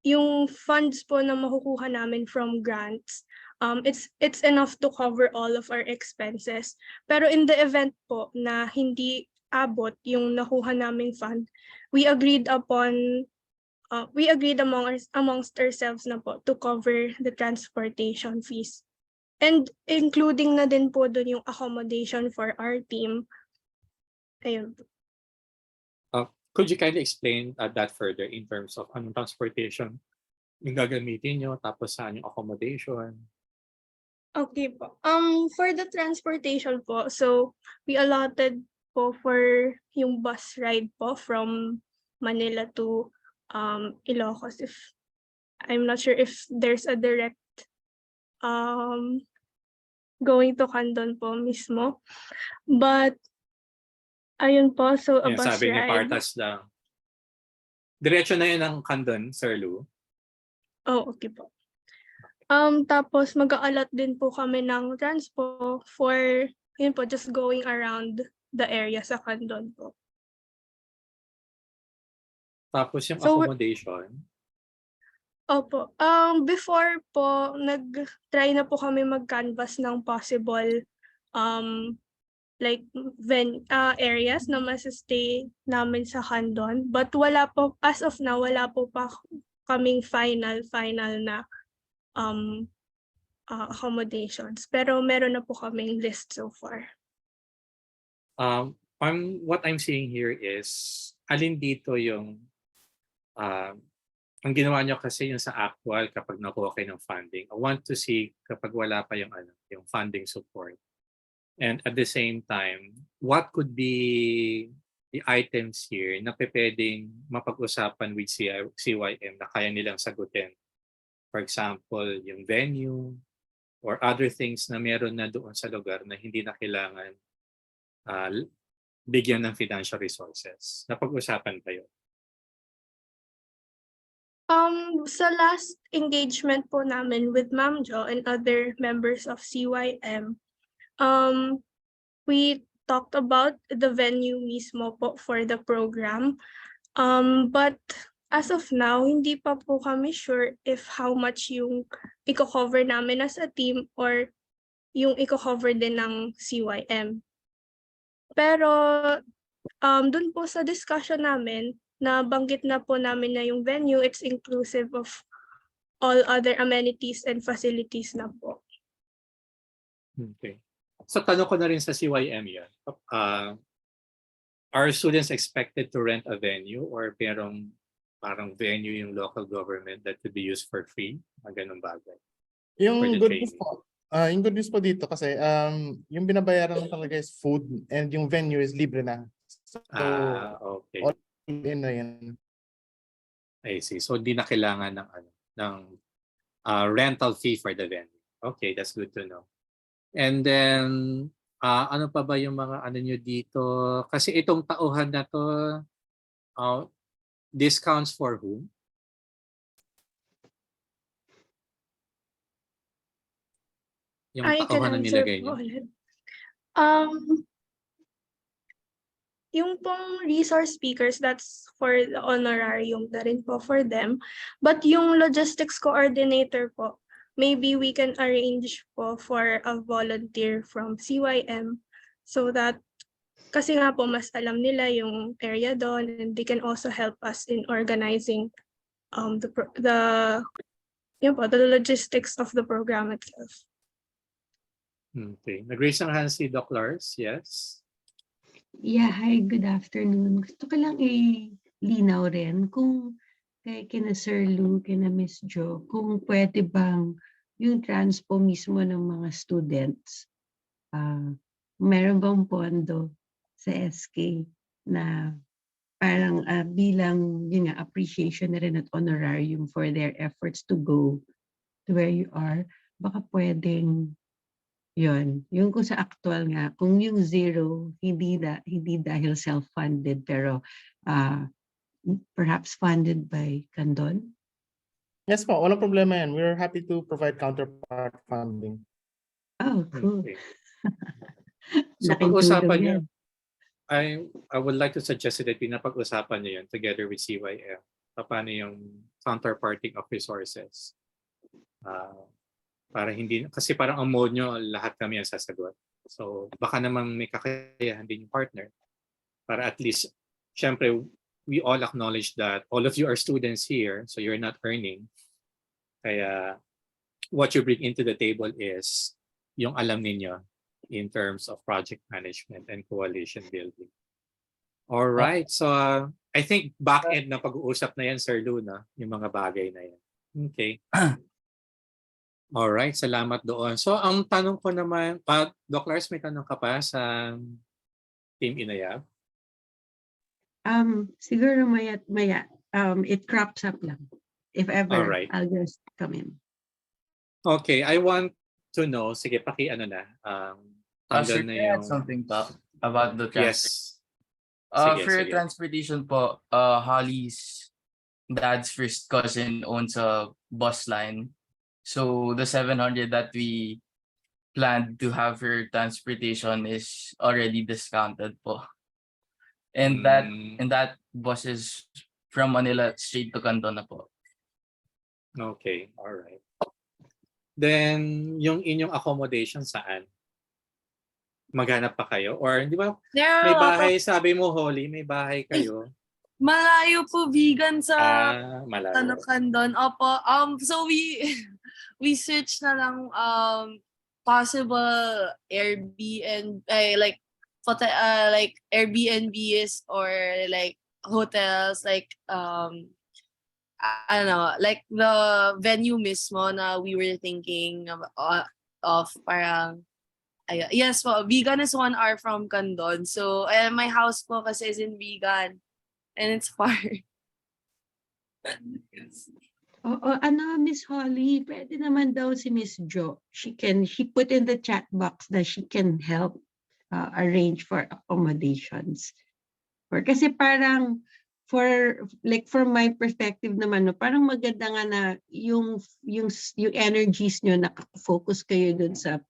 yung funds po na makukuha namin from grants, it's enough to cover all of our expenses. Pero in the event po na hindi abot yung nakuha naming fund, we agreed amongst ourselves na po to cover the transportation fees. And including na din po doon yung accommodation for our team. Ayun. Could you kindly explain that further in terms of anong transportation yung gagamitin nyo, tapos saan yung accommodation? Okay po. For the transportation po, so we allotted po for yung bus ride po from Manila to Ilocos. I'm not sure if there's a direct going to Candon po mismo. But ayun po, so a Yan, bus sabi ni ride. Partas lang. Diretso na yun ang Candon, Sir Lou? Oh, okay po. Tapos mag-aalot din po kami ng transpo for yun po, just going around the area sa Candon po. Tapos yung So, accommodation? Opo. Before po, nag-try na po kami mag-canvas ng possible like areas na masastay namin sa Candon. But wala po, as of now, wala po pa kaming final na accommodations. Pero meron na po kaming list so far. What I'm seeing here is, alin dito yung ang ginawa nyo kasi yung sa actual kapag nakuha kayo ng funding. I want to see kapag wala pa yung funding support. And at the same time, what could be the items here na pwedeng mapag-usapan with CYM na kaya nilang sagutin? For example, yung venue or other things na meron na doon sa lugar na hindi na kailangan bigyan ng financial resources. Napag-usapan kayo? Sa last engagement po namin with Ma'am Jo and other members of CYM, we talked about the venue mismo po for the program. But as of now, hindi pa po kami sure if how much yung i-cover namin as a team or yung i-cover din ng CYM. Pero dun po sa discussion namin, nabanggit na po namin na yung venue, it's inclusive of all other amenities and facilities na po. Okay. So tanong ko na rin sa CYM yan. Are students expected to rent a venue or parang venue yung local government that could be used for free? Mga ganun bagay. Yung good news po, yung good news po dito kasi yung binabayaran lang talaga is food and yung venue is libre na. So, okay. All in na yan. I see. So di na kailangan ng rental fee for the venue. Okay, that's good to know. And then ano pa ba yung mga nyo dito? Kasi itong tauhan na to, discounts for whom? Yung tauhan na nilagay nyo? Yung pong resource speakers, that's for the honorarium na rin po for them. But yung logistics coordinator po, maybe we can arrange po for a volunteer from CYM so that kasi nga po mas alam nila yung area doon and they can also help us in organizing the logistics of the program itself. Okay. Nag-raise ng hand si Doc Lars. Yes? Yeah, hi, good afternoon. Gusto ko lang linaw rin kung kina Sir Lou, kina Miss Jo, kung pwede bang yung transpo mismo ng mga students, meron bang pondo sa SK na parang bilang yun nga, appreciation na rin at honorarium for their efforts to go to where you are, baka pwedeng yun, yung kung sa actual nga, kung yung zero, hindi dahil self-funded, pero ah, perhaps funded by Candon? Yes po, walang problema yan. We're happy to provide counterpart funding. Oh, cool. Okay. So Laking pag-usapan tulong niyo, yan. I would like to suggest that pinapag-usapan niyo yun together with CYM. Paano yung counterparting of resources. Para hindi, kasi parang ang mode nyo, lahat kami ang sasagot. So baka namang may kakayahan din yung partner. Para at least, syempre, we all acknowledge that all of you are students here, so you're not earning. Kaya what you bring into the table is yung alam ninyo in terms of project management and coalition building. All right. So I think back end na pag-uusap na yan, Sir Luna, yung mga bagay na yan. Okay. All right. Salamat doon. So ang tanong ko naman, Doc Lars, may tanong ka pa sa Team Inayab? Siguro maya, it crops up lang. If ever, All right. I'll just come in. Okay, I want to know, sige, paki-ano na. Sir, Tanggal na can I add yung... something pa about the transfer? Yes. Sige, For sige. transportation po, Holly's dad's first cousin owns a bus line. So the 700 that we planned to have for transportation is already discounted po. And that bus is from Manila straight to Canton na po. Okay, all right. Then, yung inyong accommodation saan? Maghanap pa kayo? Or, di ba, may bahay, sabi mo, Holly, may bahay kayo. Malayo po vegan sa Malayo. Canton. Opo. So we search na lang possible Airbnb like Airbnbs or like hotels like I don't know, like the venue mismo na we were thinking of parang yes po, vegan is 1 hour from Candon. So my house po kasi is in vegan and it's far. Miss Holly, pwede naman daw si Miss Jo. She put in the chat box that she can help arrange for accommodations. Kasi parang from my perspective naman, no, parang maganda nga na yung energies nyo, nakafocus kayo dun sa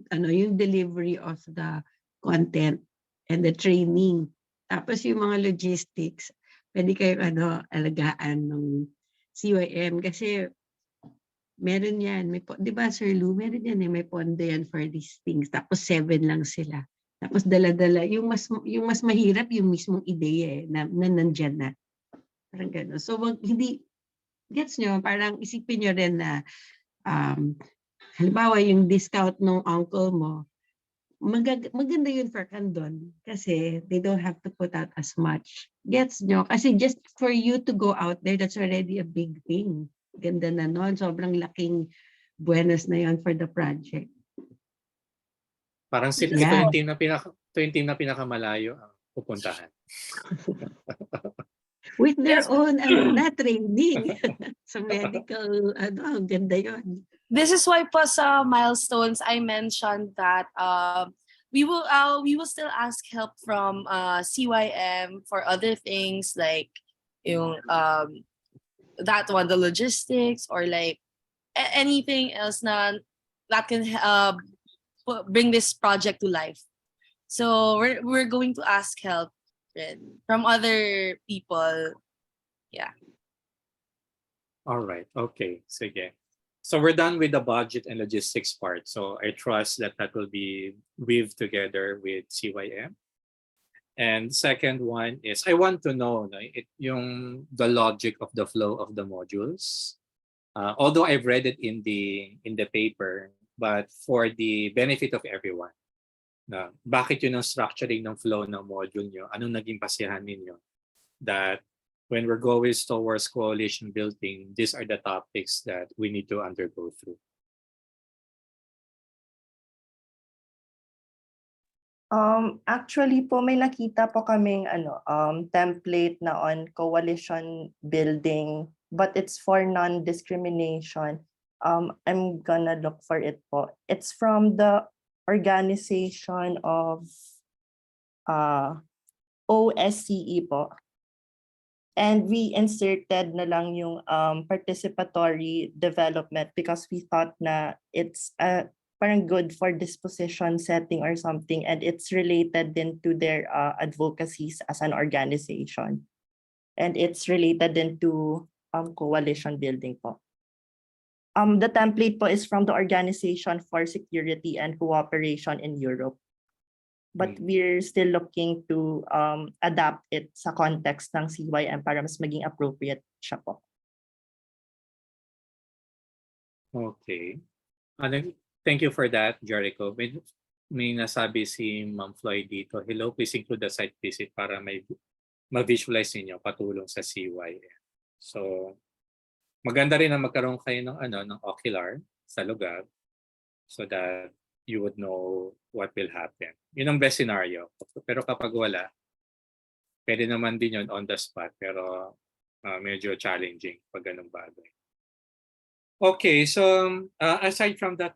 yung delivery of the content and the training. Tapos yung mga logistics, pwede kayong alagaan ng CYM kasi meron yan. Di ba, Sir Lou? Meron yan may pondo yan for these things. Tapos 7 lang sila. Tapos dala-dala. Yung mas mahirap, yung mismong ideya na nandyan na. Parang gano'n. So, hindi, gets nyo, parang isipin nyo rin na, halimbawa, yung discount ng uncle mo, maganda yun for Candon kasi they don't have to put out as much. Gets nyo? Kasi just for you to go out there, that's already a big thing. Ganda na nun. Sobrang laking buenos na yun for the project. Parang ito yung team na pinakamalayo ang pupuntahan. With their own training. Sa medical, ganda yun. This is why po sa milestones I mentioned that we will still ask help from CYM for other things like yung that one, the logistics or like anything else that can bring this project to life. So we're going to ask help from other people. Yeah. All right. Okay. Sige. So we're done with the budget and logistics part. So I trust that will be weaved together with CYM. And second one is I want to know the logic of the flow of the modules. Although I've read it in the paper, but for the benefit of everyone. Na bakit yun ang structuring ng flow ng module nyo? Anong naging basihan ninyo? That when we're going towards coalition building, these are the topics that we need to undergo through. Actually po may nakita po kaming template na on coalition building, but it's for non-discrimination. I'm gonna look for it po. It's from the organization of OSCE po. And we inserted na lang yung participatory development because we thought na it's parang good for disposition setting or something, and it's related then to their advocacies as an organization. And it's related then to coalition building po. The template po is from the Organization for Security and Cooperation in Europe. But we're still looking to adapt it sa context ng CYM para mas maging appropriate siya po. Okay. Thank you for that, Jericho. May nasabi si Ma'am Floyd dito. Hello, please include the site visit para may ma-visualize niyo patulong sa CYM. So, maganda rin na magkaroon kayo ng ocular sa lugar so that you would know what will happen. Yun ang best scenario. Pero kapag wala, pwede naman din yun on the spot, pero medyo challenging pag ganung bagay. Okay, so aside from that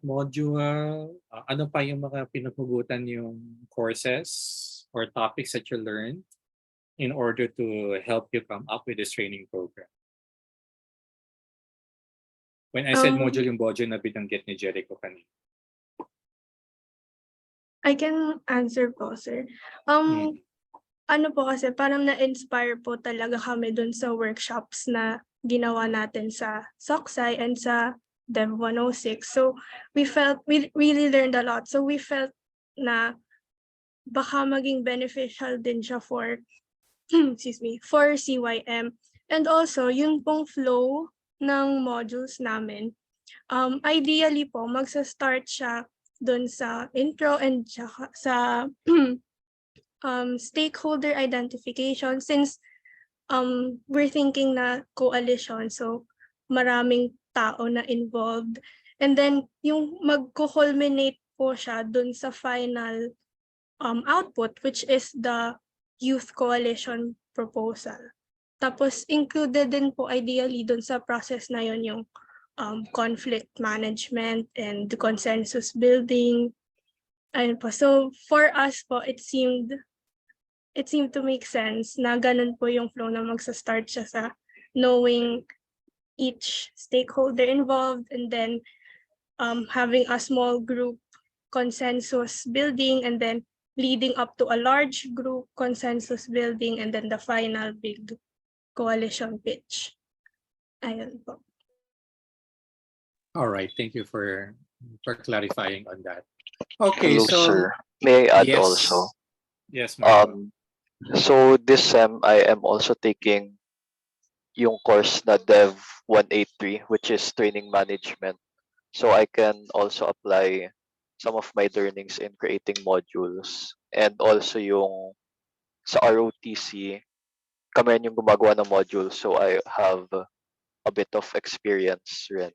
module, ano pa yung mga pinaghugutan yung courses or topics that you learned in order to help you come up with this training program? When I said module, yung module na binanggit ni Jericho kanina. I can answer po, sir. Ano po kasi, parang na-inspire po talaga kami dun sa workshops na ginawa natin sa Soksai and sa Dev 106. So we really learned a lot. So we felt na baka maging beneficial din siya for excuse me, for CYM. And also, yun pong flow ng modules namin. Ideally po, magsa-start siya dun sa intro and sa stakeholder identification, since we're thinking na coalition, so maraming tao na involved. And then yung magko-culminate po siya dun sa final output, which is the youth coalition proposal. Tapos included din po ideally dun sa process na yun yung conflict management and the consensus building. Ayun po. So for us po, it seemed to make sense na ganun po yung flow na magsa-start siya sa knowing each stakeholder involved, and then having a small group consensus building, and then leading up to a large group consensus building, and then the final big coalition pitch. Ayun po. All right, thank you for clarifying on that. Okay, Hello, so sir. May I add yes. also? Yes, Marco. So this sem, I am also taking yung course na Dev 183, which is training management. So I can also apply some of my learnings in creating modules. And also yung sa ROTC, kami rin yung gumagawa ng module. So I have a bit of experience rin.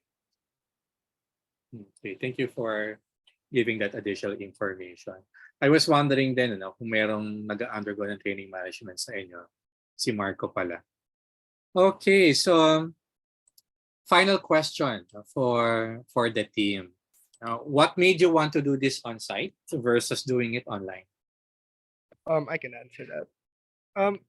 Okay, thank you for giving that additional information. I was wondering din kung merong nag-undergo ng training management sa inyo. Si Marco pala. Okay, so final question for the team. What made you want to do this on-site versus doing it online? I can answer that.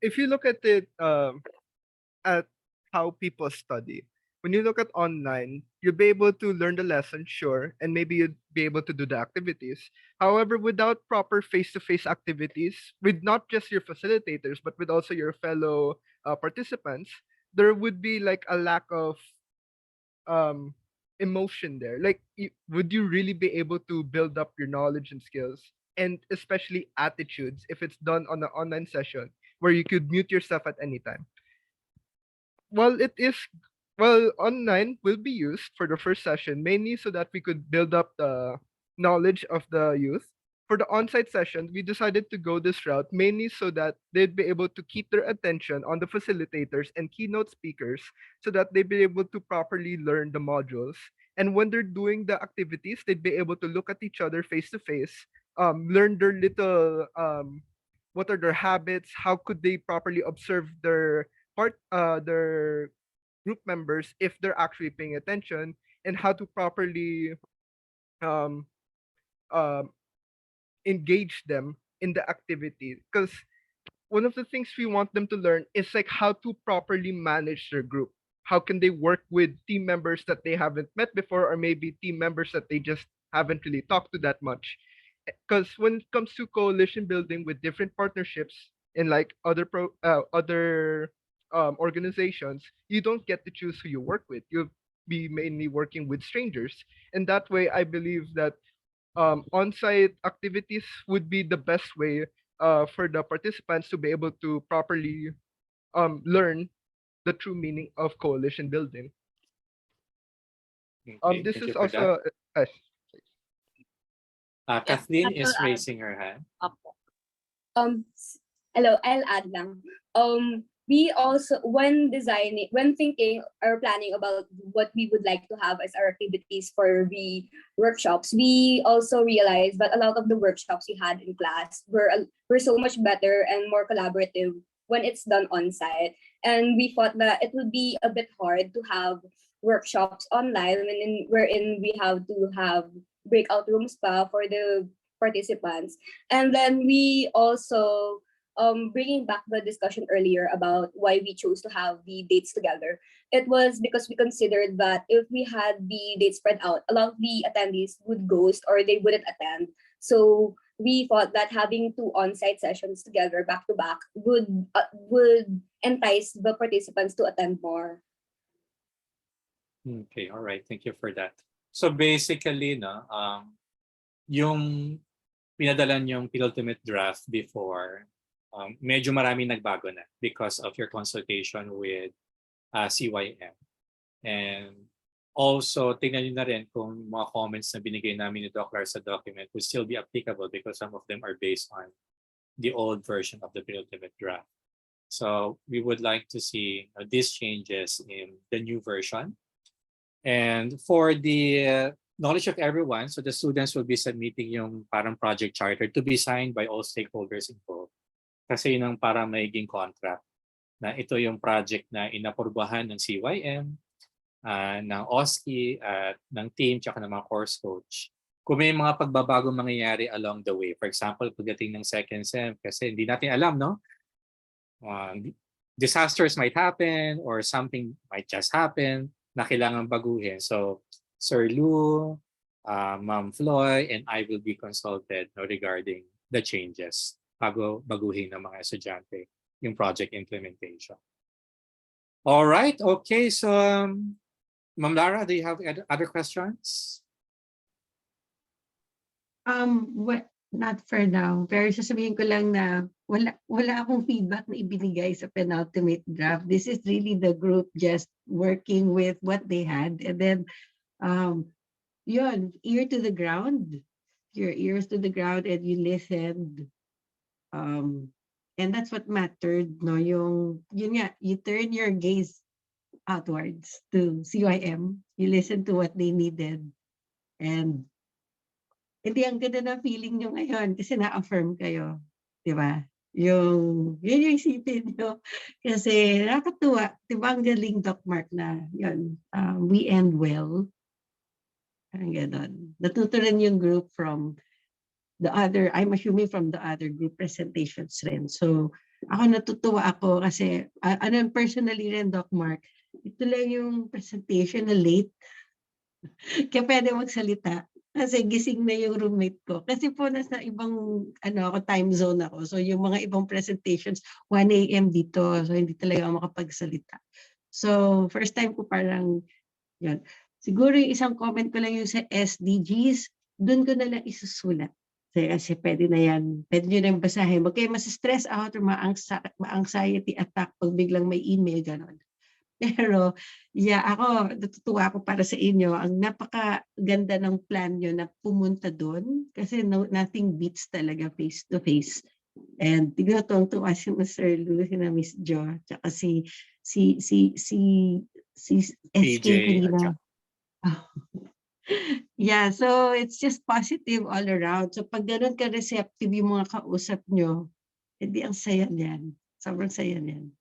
If you look at it at how people study, when you look at online, you'll be able to learn the lesson, sure, and maybe you'd be able to do the activities. However, without proper face-to-face activities, with not just your facilitators, but with also your fellow participants, there would be like a lack of emotion there. Like, would you really be able to build up your knowledge and skills, and especially attitudes, if it's done on an online session where you could mute yourself at any time? Online will be used for the first session mainly so that we could build up the knowledge of the youth, for the on-site session, we decided to go this route mainly so that they'd be able to keep their attention on the facilitators and keynote speakers so that they'd be able to properly learn the modules. And when they're doing the activities, they'd be able to look at each other face to face, learn their little what are their habits, how could they properly observe their group members if they're actually paying attention, and how to properly um, um, engage them in the activity. Because one of the things we want them to learn is like how to properly manage their group. How can they work with team members that they haven't met before, or maybe team members that they just haven't really talked to that much? Because when it comes to coalition building with different partnerships in like other organizations, you don't get to choose who you work with. You'll be mainly working with strangers, and that way, I believe that on-site activities would be the best way for the participants to be able to properly learn the true meaning of coalition building. Okay, This thank is you for that. also Kathleen I will is add. raising her hand. Opo. Hello, I'll add lang. We also, when thinking or planning about what we would like to have as our activities for the workshops, we also realized that a lot of the workshops we had in class were so much better and more collaborative when it's done on site. And we thought that it would be a bit hard to have workshops online wherein we have to have breakout rooms pa for the participants. And then we also bringing back the discussion earlier about why we chose to have the dates together. It was because we considered that if we had the dates spread out, a lot of the attendees would ghost or they wouldn't attend. So we thought that having two on-site sessions together back to back would entice the participants to attend more. Okay, all right. Thank you for that. So basically, yung pinadala yung penultimate draft before, medyo marami nagbago na because of your consultation with CYM. And also, tingnan nyo na rin kung mga comments na binigay namin ni Doc Lar sa document will still be applicable because some of them are based on the old version of the penultimate draft. So we would like to see these changes in the new version. And for the knowledge of everyone, so the students will be submitting yung parang project charter to be signed by all stakeholders involved. Kasi yun ang parang magiging contract na ito yung project na inapurbahan ng CYM, ng OSCE, at ng team, tsaka ng mga course coach. Kung may mga pagbabago mangyayari along the way, for example, pagdating ng second sem, kasi hindi natin alam, no? Disasters might happen or something might just happen na kailangan baguhin. So, Sir Lou, Ma'am Floy, and I will be consulted regarding the changes bago baguhin ng mga estudyante yung project implementation. All right, okay. So, Ma'am Lara, do you have other questions? Not for now. Pero sasabihin ko lang na wala akong feedback na ibinigay sa penultimate draft. This is really the group just working with what they had. And then, yun, ear to the ground. Your ears to the ground and you listened. And that's what mattered, no? Yun nga, you turn your gaze outwards to CYM. You listen to what they needed. And hindi, ang ganda na feeling nyo ngayon kasi na-affirm kayo. Di ba? Yun yung isipin nyo. Kasi nakakatuwa. Di ba ang galing, Doc Mark, na yun, we end well. Parang ganon. Natuto rin yung group from the other, I'm assuming from the other group presentations rin. So, ako natutuwa ako kasi, personally rin, Doc Mark, ito lang yung presentation na late. Kaya pwede magsalita. Kasi gising na yung roommate ko. Kasi po nasa ibang time zone ako. So yung mga ibang presentations, 1 a.m. dito. So hindi talaga ako makapagsalita. So first time ko parang, yun. Siguro yung isang comment ko lang yung sa SDGs, doon ko na lang isusulat. Kasi pwede na yan. Pwede nyo na yung basahin. Huwag kayo mas-stress out or ma-anxiety attack pag biglang may email, gano'n. Pero yeah, ako natutuwa ako para sa inyo. Ang napakaganda ng plan nyo na pumunta doon kasi nothing beats talaga face to face. And tinutuwang-tuwa si Sir Lou, si na Miss Jo, tsaka si si si si SK PJ at kanina. saka Yeah, so it's just positive all around. So pag ganun ka-receptive yung mga kausap nyo, edi ang saya niyan. Sobrang saya niyan.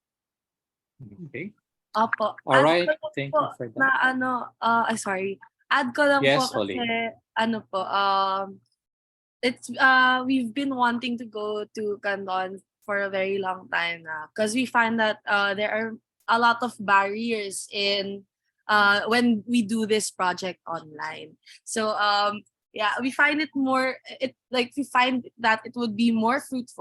Okay. Opo. All Add right. ko lang Thank po you for that. na sorry. Add ko lang po Yes, kasi Holly. we've been wanting to go to Canton for a very long time now because we find that there are a lot of barriers in when we do this project online. So we find it more we find that it would be more fruitful